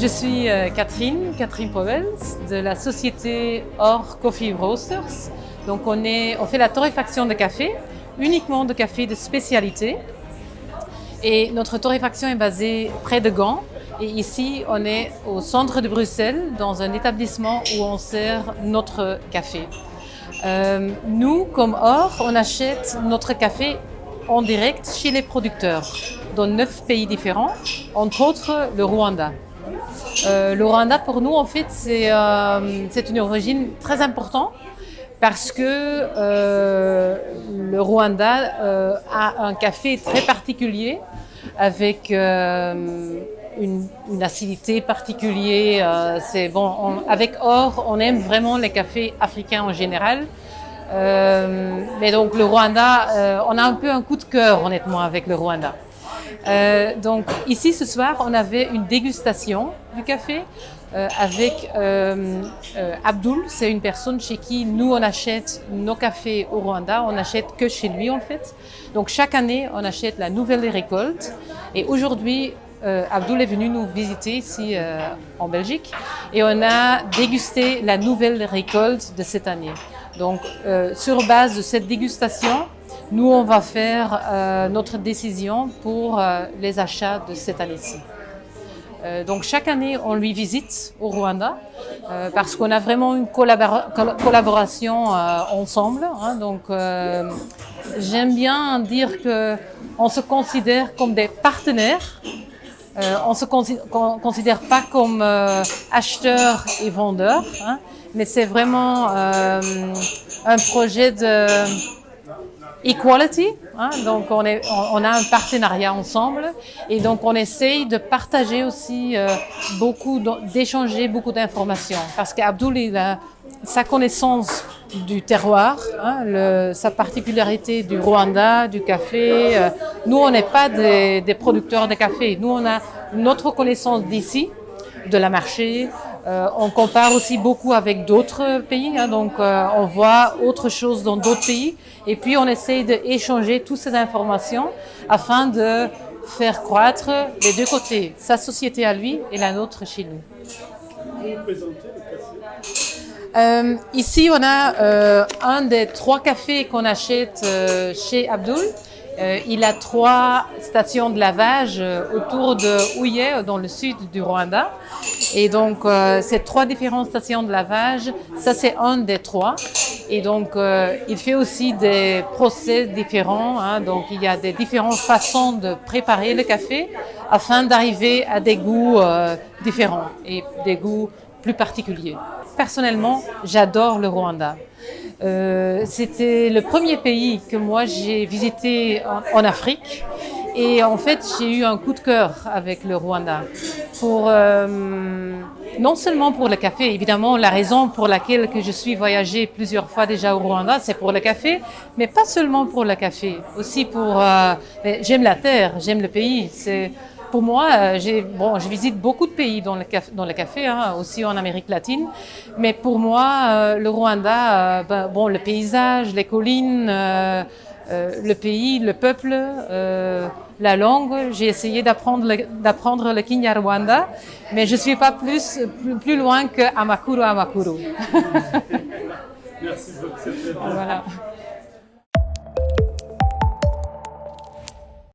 Je suis Catherine Powell de la société Or Coffee Roasters. Donc on fait la torréfaction de café, uniquement de café de spécialité. Et notre torréfaction est basée près de Gand. Et ici, on est au centre de Bruxelles, dans un établissement où on sert notre café. Nous, comme Or, on achète notre café en direct chez les producteurs dans 9 pays différents, entre autres le Rwanda. Le Rwanda, pour nous, en fait, c'est une origine très importante parce que le Rwanda a un café très particulier avec une acidité particulière. Avec Or, on aime vraiment les cafés africains en général. Mais donc le Rwanda, on a un peu un coup de cœur honnêtement avec le Rwanda. Donc ici ce soir, on avait une dégustation du café avec Abdul. C'est une personne chez qui nous on achète nos cafés au Rwanda. On n'achète que chez lui en fait. Donc chaque année, on achète la nouvelle récolte. Et aujourd'hui, Abdul est venu nous visiter ici en Belgique et on a dégusté la nouvelle récolte de cette année. Donc, sur base de cette dégustation, nous, on va faire notre décision pour les achats de cette année-ci. Donc, chaque année, on lui visite au Rwanda parce qu'on a vraiment une collaboration ensemble. Hein, donc, j'aime bien dire qu'on se considère comme des partenaires. On ne se considère pas comme acheteurs et vendeurs, hein, mais c'est vraiment un projet de equality. Hein, donc on a un partenariat ensemble et donc on essaye de partager aussi d'échanger beaucoup d'informations parce qu'Abdul il a sa connaissance du terroir, hein, sa particularité du Rwanda, du café. Nous, on n'est pas des producteurs de café. Nous, on a notre connaissance d'ici, de la marché. On compare aussi beaucoup avec d'autres pays. Hein, donc, on voit autre chose dans d'autres pays. Et puis, on essaye d'échanger toutes ces informations afin de faire croître les deux côtés, sa société à lui et la nôtre chez nous. Vous présentez le café? Ici, on a un des 3 cafés qu'on achète chez Abdul. Il a 3 stations de lavage autour de Huye, dans le sud du Rwanda. Et donc, ces 3 différentes stations de lavage, ça c'est un des 3. Et donc, il fait aussi des procès différents. Hein, donc, il y a des différentes façons de préparer le café afin d'arriver à des goûts différents et des goûts plus particuliers. Personnellement, j'adore le Rwanda. C'était le premier pays que moi j'ai visité en Afrique et en fait j'ai eu un coup de cœur avec le Rwanda. Non seulement pour le café, évidemment la raison pour laquelle que je suis voyagée plusieurs fois déjà au Rwanda, c'est pour le café, mais pas seulement pour le café, aussi j'aime la terre, j'aime le pays. Pour moi, je visite beaucoup de pays dans le café, hein, aussi en Amérique latine. Mais pour moi, le Rwanda, le paysage, les collines, le pays, le peuple, la langue. J'ai essayé d'apprendre le Kinyarwanda, mais je ne suis pas plus loin que Amakuru. Merci beaucoup. Voilà.